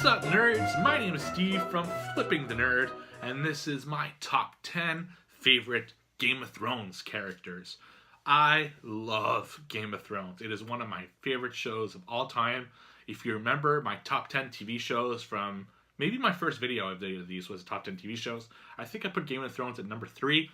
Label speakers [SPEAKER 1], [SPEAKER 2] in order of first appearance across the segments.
[SPEAKER 1] What's up, nerds? My name is Steve from Flipping the Nerd, and this is my top 10 favorite Game of Thrones characters. I love Game of Thrones. It is one of my favorite shows of all time. If you remember my top 10 TV shows from maybe my first video of these was top 10 TV shows, I think I put Game of Thrones at number 3,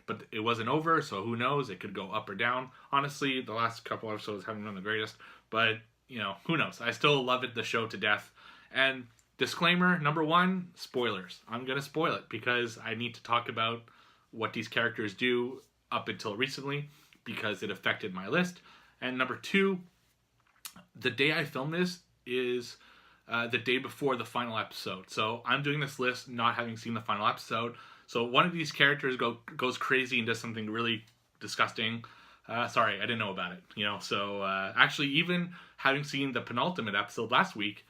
[SPEAKER 1] but it wasn't over, so who knows? It could go up or down. Honestly, the last couple episodes haven't been the greatest, but you know, who knows? I still love the show to death. And disclaimer, number 1, spoilers. I'm going to spoil it because I need to talk about what these characters do up until recently because it affected my list. And number 2, the day I film this is the day before the final episode. So I'm doing this list not having seen the final episode. So one of these characters goes crazy and does something really disgusting. Sorry, I didn't know about it. So actually even having seen the penultimate episode last week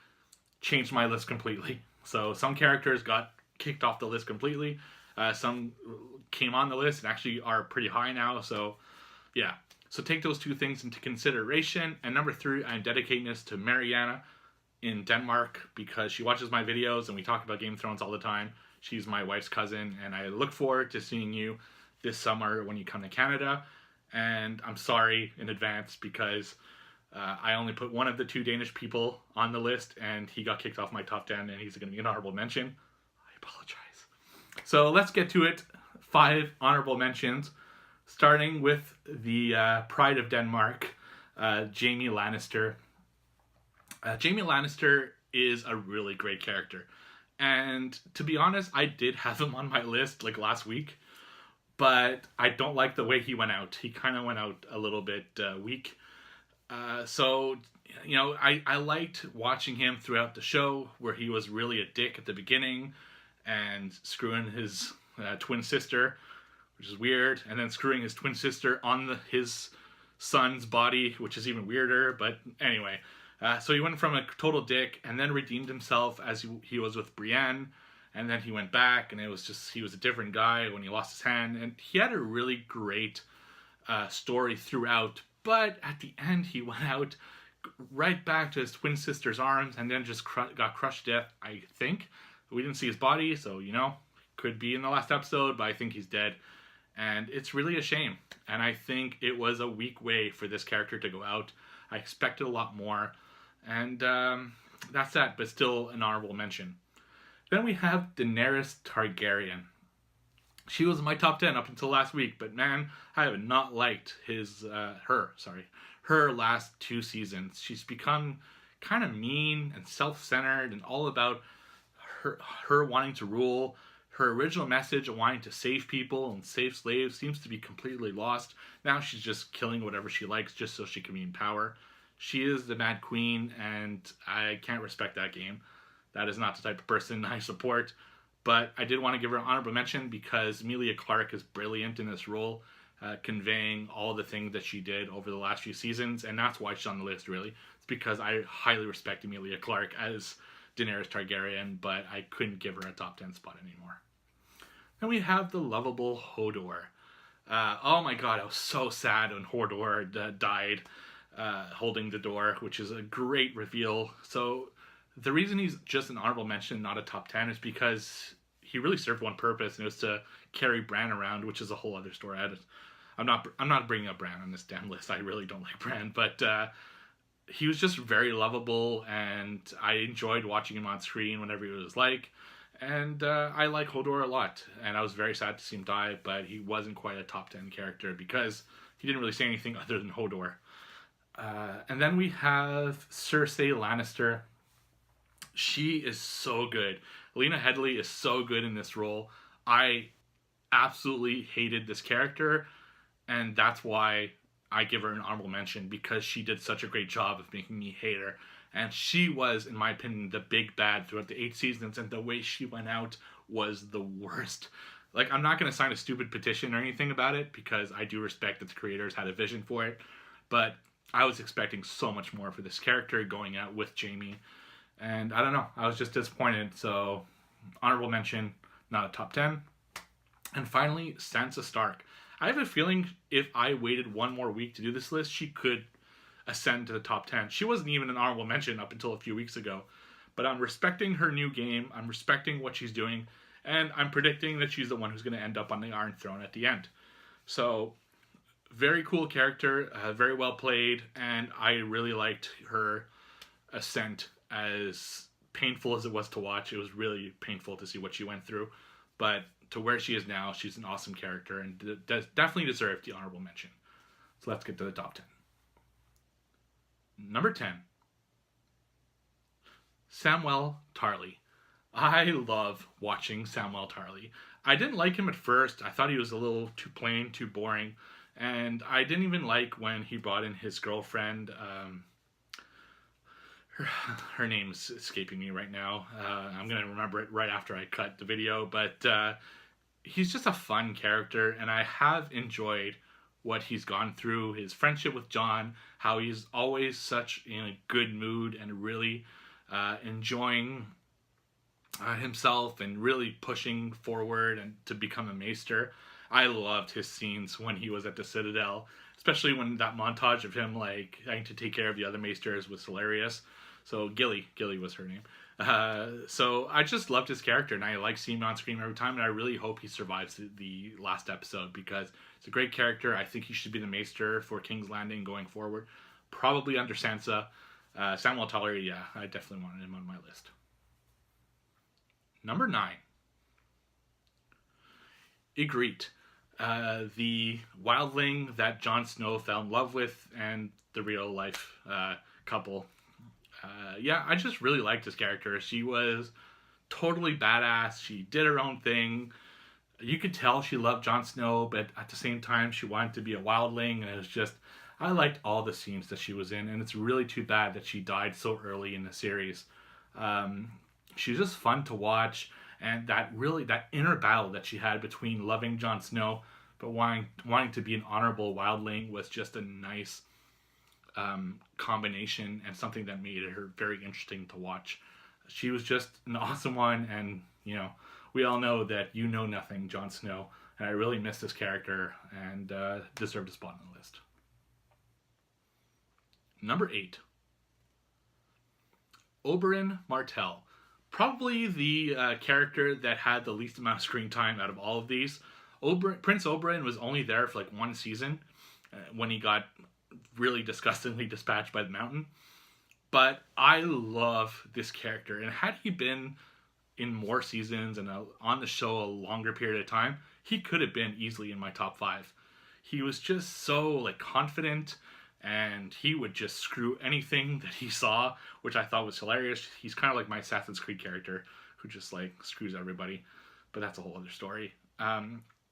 [SPEAKER 1] changed my list completely. So some characters got kicked off the list completely. Some came on the list and actually are pretty high now. So yeah. So take those two things into consideration. And number 3, I'm dedicating this to Mariana in Denmark because she watches my videos and we talk about Game of Thrones all the time. She's my wife's cousin and I look forward to seeing you this summer when you come to Canada. And I'm sorry in advance because I only put one of the 2 Danish people on the list and he got kicked off my top 10 and he's going to be an honorable mention. I apologize. So let's get to it. 5 honorable mentions, starting with the Pride of Denmark, Jaime Lannister. Jaime Lannister is a really great character. And to be honest, I did have him on my list like last week, but I don't like the way he went out. He kind of went out a little bit weak. So, I liked watching him throughout the show where he was really a dick at the beginning and screwing his twin sister, which is weird, and then screwing his twin sister on his son's body, which is even weirder. But anyway, so he went from a total dick and then redeemed himself as he was with Brienne, and then he went back and he was a different guy when he lost his hand, and he had a really great story throughout. But at the end, he went out right back to his twin sister's arms and then just got crushed to death, I think. We didn't see his body, so, could be in the last episode, but I think he's dead. And it's really a shame. And I think it was a weak way for this character to go out. I expected a lot more. And that's that, but still an honorable mention. Then we have Daenerys Targaryen. She was in my top 10 up until last week, but man, I have not liked her last 2 seasons. She's become kind of mean and self-centered and all about her wanting to rule. Her original message of wanting to save people and save slaves seems to be completely lost. Now she's just killing whatever she likes just so she can be in power. She is the Mad Queen, and I can't respect that game. That is not the type of person I support. But I did want to give her an honorable mention because Emilia Clarke is brilliant in this role, conveying all the things that she did over the last few seasons, and that's why she's on the list, really. It's because I highly respect Emilia Clarke as Daenerys Targaryen, but I couldn't give her a top 10 spot anymore. Then we have the lovable Hodor. Oh my god, I was so sad when Hodor died holding the door, which is a great reveal. So the reason he's just an honorable mention, not a top 10, is because he really served one purpose, and it was to carry Bran around, which is a whole other story. I'm not bringing up Bran on this damn list. I really don't like Bran, but he was just very lovable, and I enjoyed watching him on screen whenever he was like. And I like Hodor a lot, and I was very sad to see him die, but he wasn't quite a top 10 character because he didn't really say anything other than Hodor. And then we have Cersei Lannister. She is so good. Lena Headey is so good in this role. I absolutely hated this character, and that's why I give her an honorable mention, because she did such a great job of making me hate her. And she was, in my opinion, the big bad throughout the 8 seasons, and the way she went out was the worst. Like, I'm not going to sign a stupid petition or anything about it, because I do respect that the creators had a vision for it, but I was expecting so much more for this character going out with Jaime. And I don't know, I was just disappointed. So, honorable mention, not a top 10. And finally, Sansa Stark. I have a feeling if I waited one more week to do this list, she could ascend to the top 10. She wasn't even an honorable mention up until a few weeks ago. But I'm respecting her new game. I'm respecting what she's doing. And I'm predicting that she's the one who's going to end up on the Iron Throne at the end. So, very cool character, very well played, and I really liked her ascent. As painful as it was to watch, it was really painful to see what she went through. But to where she is now, she's an awesome character and definitely deserved the honorable mention. So let's get to the top 10. Number 10, Samwell Tarly. I love watching Samwell Tarly. I didn't like him at first. I thought he was a little too plain, too boring. And I didn't even like when he brought in his girlfriend. Her name's escaping me right now. I'm going to remember it right after I cut the video. But he's just a fun character. And I have enjoyed what he's gone through. His friendship with John. How he's always such in a good mood and really enjoying himself and really pushing forward and to become a maester. I loved his scenes when he was at the Citadel, especially when that montage of him like having to take care of the other maesters was hilarious. So Gilly was her name. So I just loved his character, and I like seeing him on screen every time, and I really hope he survives the last episode because it's a great character. I think he should be the maester for King's Landing going forward, probably under Sansa. Samwell Tarly, yeah, I definitely wanted him on my list. Number 9, Ygritte. The wildling that Jon Snow fell in love with and the real life couple. Yeah, I just really liked this character. She was totally badass. She did her own thing. You could tell she loved Jon Snow, but at the same time she wanted to be a wildling, and it was just, I liked all the scenes that she was in, and it's really too bad that she died so early in the series. She's just fun to watch. And that inner battle that she had between loving Jon Snow but wanting to be an honorable wildling was just a nice combination and something that made her very interesting to watch. She was just an awesome one, and we all know that you know nothing, Jon Snow, and I really miss this character and deserved a spot on the list. Number 8, Oberyn Martell. Probably the character that had the least amount of screen time out of all of these. Prince Oberyn was only there for like one season when he got really disgustingly dispatched by the Mountain. But I love this character, and had he been in more seasons and on the show a longer period of time, he could have been easily in my top 5. He was just so like confident, and he would just screw anything that he saw, which I thought was hilarious. He's kind of like my Assassin's Creed character who just like screws everybody, but that's a whole other story.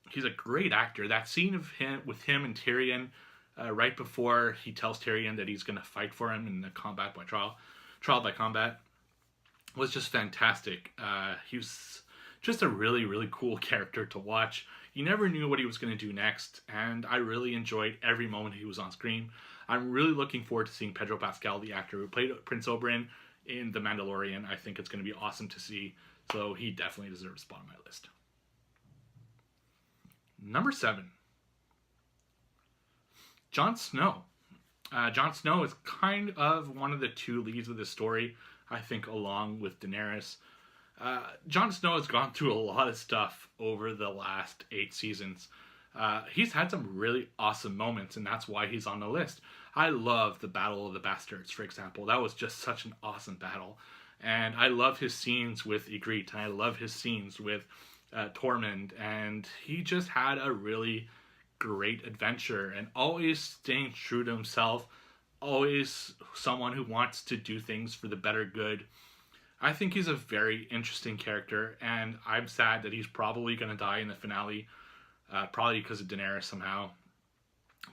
[SPEAKER 1] He's a great actor. That scene of him with him and Tyrion right before he tells Tyrion that he's going to fight for him in the trial by combat was just fantastic. He was just a really, really cool character to watch. You never knew what he was going to do next, and I really enjoyed every moment he was on screen. I'm really looking forward to seeing Pedro Pascal, the actor who played Prince Oberyn in The Mandalorian. I think it's going to be awesome to see, so he definitely deserves a spot on my list. Number 7, Jon Snow. Jon Snow is kind of one of the two leads of this story, I think, along with Daenerys. Jon Snow has gone through a lot of stuff over the last 8 seasons. He's had some really awesome moments, and that's why he's on the list. I love the Battle of the Bastards, for example. That was just such an awesome battle. And I love his scenes with Ygritte, and I love his scenes with Tormund. And he just had a really great adventure, and always staying true to himself, always someone who wants to do things for the better good. I think he's a very interesting character, and I'm sad that he's probably going to die in the finale, probably because of Daenerys somehow.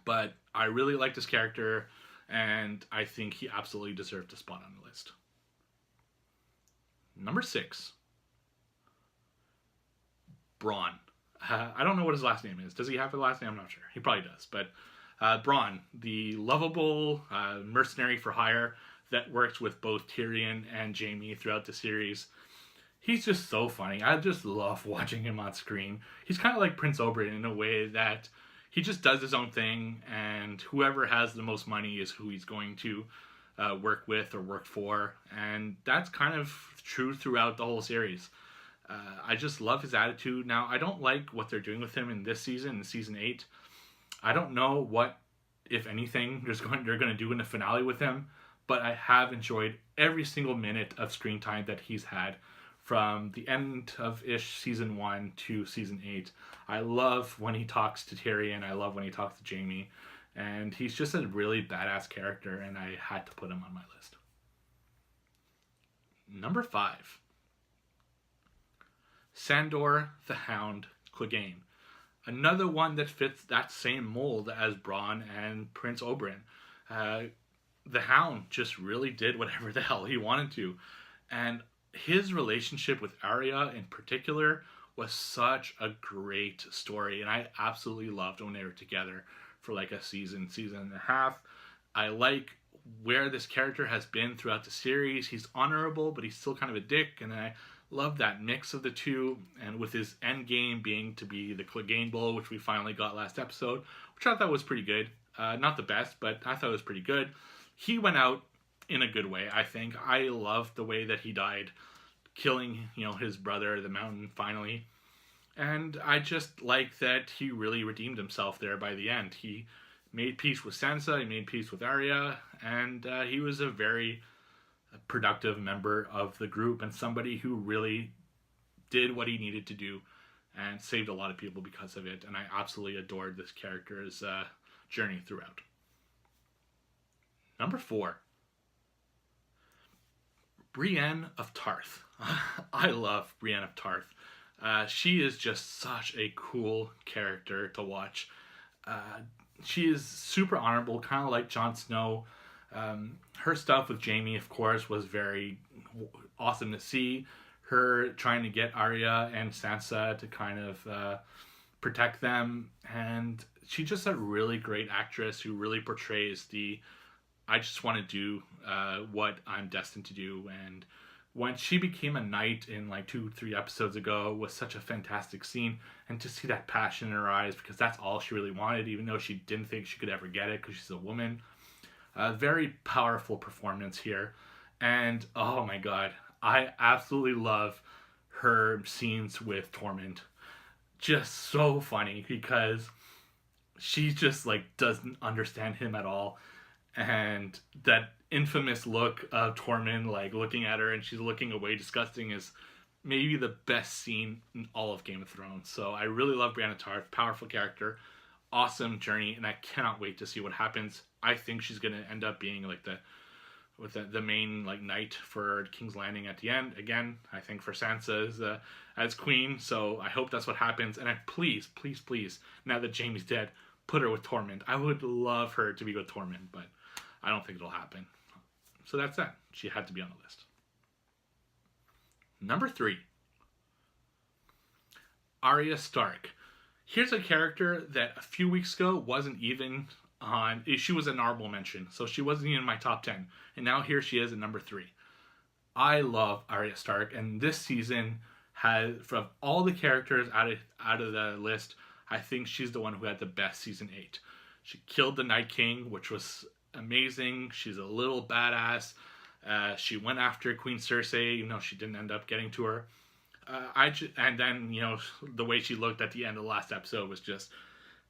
[SPEAKER 1] But I really like this character, and I think he absolutely deserved a spot on the list. Number 6, Bronn. I don't know what his last name is. Does he have a last name? I'm not sure. He probably does. But Bronn, the lovable mercenary for hire that works with both Tyrion and Jaime throughout the series. He's just so funny. I just love watching him on screen. He's kind of like Prince Oberyn in a way that he just does his own thing, and whoever has the most money is who he's going to work with or work for, and that's kind of true throughout the whole series. I just love his attitude. Now, I don't like what they're doing with him in this season, in season 8. I don't know what, if anything, they're going to do in the finale with him, but I have enjoyed every single minute of screen time that he's had from the end of season 1 to season 8. I love when he talks to Tyrion. I love when he talks to Jaime. And he's just a really badass character, and I had to put him on my list. Number 5. Sandor the Hound Clegane. Another one that fits that same mold as Bronn and Prince Oberyn. The Hound just really did whatever the hell he wanted to. And his relationship with Arya in particular was such a great story. And I absolutely loved when they were together for like a season and a half. I like where this character has been throughout the series. He's honorable, but he's still kind of a dick. And I love that mix of the two, and with his end game being to be the Clegane Bowl, which we finally got last episode, which I thought was pretty good. Not the best, but I thought it was pretty good. He went out in a good way, I think. I loved the way that he died, killing, his brother, the Mountain, finally. And I just like that he really redeemed himself there by the end. He made peace with Sansa, he made peace with Arya, and he was a very productive member of the group and somebody who really did what he needed to do and saved a lot of people because of it. And I absolutely adored this character's journey throughout. Number 4. Brienne of Tarth. I love Brienne of Tarth. She is just such a cool character to watch. She is super honorable, kind of like Jon Snow. Her stuff with Jaime, of course, was very awesome to see. Her trying to get Arya and Sansa to kind of protect them. And she's just a really great actress who really portrays I just want to do what I'm destined to do. And when she became a knight in like 2-3 episodes ago was such a fantastic scene. And to see that passion in her eyes, because that's all she really wanted, even though she didn't think she could ever get it because she's a woman. Very powerful performance here. And oh my god, I absolutely love her scenes with Tormund. Just so funny because she just like doesn't understand him at all. And that infamous look of Tormund like looking at her and she's looking away disgusting is maybe the best scene in all of Game of Thrones. So I really love Brienne of Tarth, powerful character, awesome journey, and I cannot wait to see what happens. I think she's gonna end up being like the main like knight for King's Landing at the end. Again, I think for Sansa as queen, so I hope that's what happens. And please, now that Jaime's dead, put her with Tormund. I would love her to be with Tormund, but I don't think it'll happen. So that's that. She had to be on the list. Number 3. Arya Stark. Here's a character that a few weeks ago wasn't even on. She was an honorable mention, so she wasn't even in my top 10. And now here she is at number 3. I love Arya Stark, and this season has, from all the characters out of the list, I think she's the one who had the best season 8. She killed the Night King, which was amazing. She's a little badass. She went after Queen Cersei, she didn't end up getting to her. And then, the way she looked at the end of the last episode was just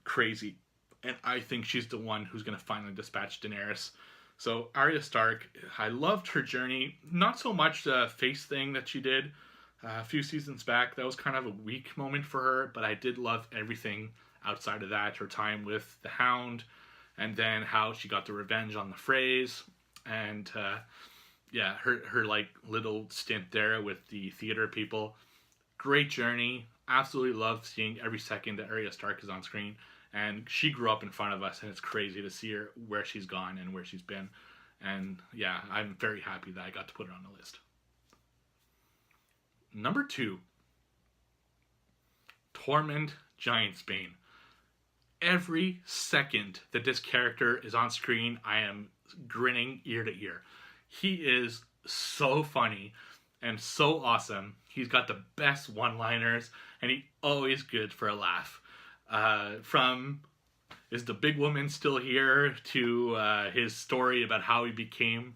[SPEAKER 1] crazy. And I think she's the one who's going to finally dispatch Daenerys. So Arya Stark, I loved her journey. Not so much the face thing that she did a few seasons back. That was kind of a weak moment for her. But I did love everything outside of that. Her time with the Hound. And then how she got the revenge on the Freys. And her like little stint there with the theater people. Great journey. Absolutely love seeing every second that Arya Stark is on screen. And she grew up in front of us, and it's crazy to see her where she's gone and where she's been. And yeah, I'm very happy that I got to put her on the list. Number 2. Tormund Giantsbane. Every second that this character is on screen, I am grinning ear to ear. He is so funny and so awesome. He's got the best one-liners, and he's always good for a laugh. Is the big woman still here? To his story about how he became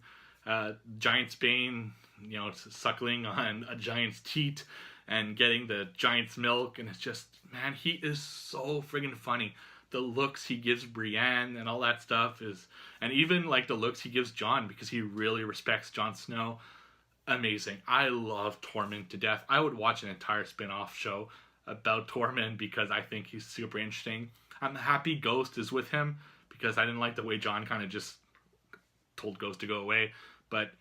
[SPEAKER 1] Giant's Bane, you know, suckling on a giant's teat and getting the giant's milk. And it's just, man, he is so friggin' funny. The looks he gives Brienne and all that stuff is, and even like the looks he gives Jon, because he really respects Jon Snow. Amazing. I love Tormund to death. I would watch an entire spin-off show about Tormund because I think he's super interesting. I'm happy Ghost is with him because I didn't like the way Jon kind of just told Ghost to go away. But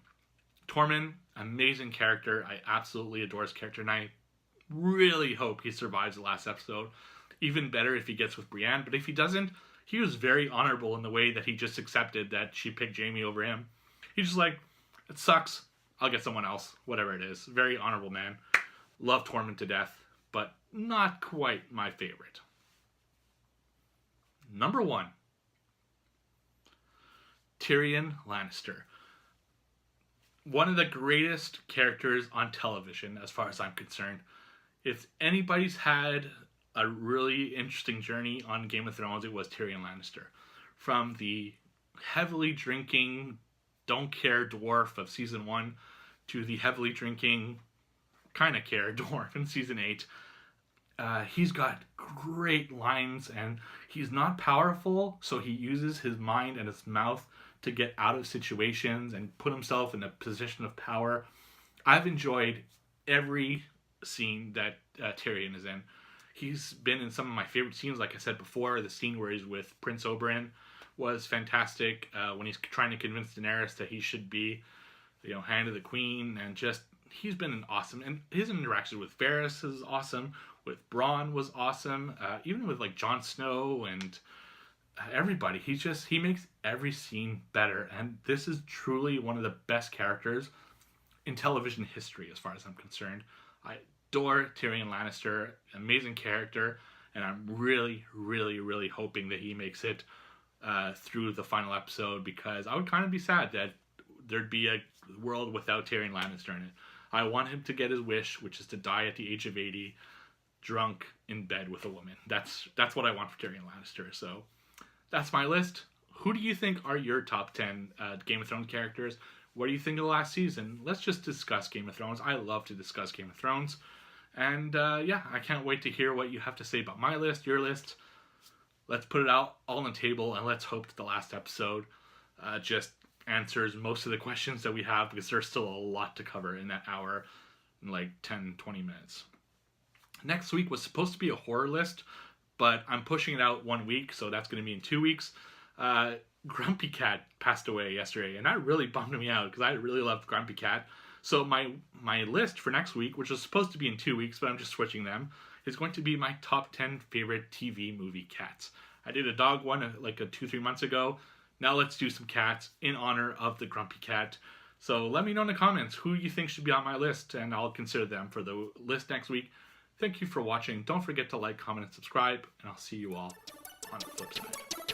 [SPEAKER 1] Tormund, amazing character. I absolutely adore his character, and I really hope he survives the last episode. Even better if he gets with Brienne, but if he doesn't, he was very honorable in the way that he just accepted that she picked Jaime over him. He's just like, it sucks, I'll get someone else, whatever it is. Very honorable man. Love Tormund to death, but not quite my favorite. Number 1, Tyrion Lannister. One of the greatest characters on television, as far as I'm concerned. If anybody's had a really interesting journey on Game of Thrones, it was Tyrion Lannister. From the heavily drinking, don't care dwarf of season 1 to the heavily drinking, kind of care dwarf in season 8. He's got great lines, and he's not powerful, so he uses his mind and his mouth to get out of situations and put himself in a position of power. I've enjoyed every scene that Tyrion is in. He's been in some of my favorite scenes, like I said before. The scene where he's with Prince Oberyn was fantastic, when he's trying to convince Daenerys that he should be, you know, Hand of the Queen, and just, he's been an awesome, and his interaction with Varys is awesome, with Bronn was awesome, even with like Jon Snow and everybody. He makes every scene better, and this is truly one of the best characters in television history as far as I'm concerned. I adore Tyrion Lannister, amazing character, and I'm really, really, really hoping that he makes it through the final episode, because I would kind of be sad that there'd be a world without Tyrion Lannister in it. I want him to get his wish, which is to die at the age of 80, drunk in bed with a woman. That's what I want for Tyrion Lannister. So that's my list. Who do you think are your top 10 Game of Thrones characters? What do you think of the last season? Let's just discuss Game of Thrones. I love to discuss Game of Thrones. And yeah, I can't wait to hear what you have to say about my list, your list. Let's put it out all on the table, and let's hope that the last episode just answers most of the questions that we have, because there's still a lot to cover in that hour, in like 10, 20 minutes. Next week was supposed to be a horror list, but I'm pushing it out 1 week, so that's going to be in 2 weeks. Grumpy Cat passed away yesterday, and that really bummed me out, because I really loved Grumpy Cat. So my list for next week, which was supposed to be in 2 weeks, but I'm just switching them, is going to be my top 10 favorite TV movie cats. I did a dog one like 2-3 months ago. Now let's do some cats in honor of the Grumpy Cat. So let me know in the comments who you think should be on my list, and I'll consider them for the list next week. Thank you for watching. Don't forget to like, comment, and subscribe, and I'll see you all on the flip side.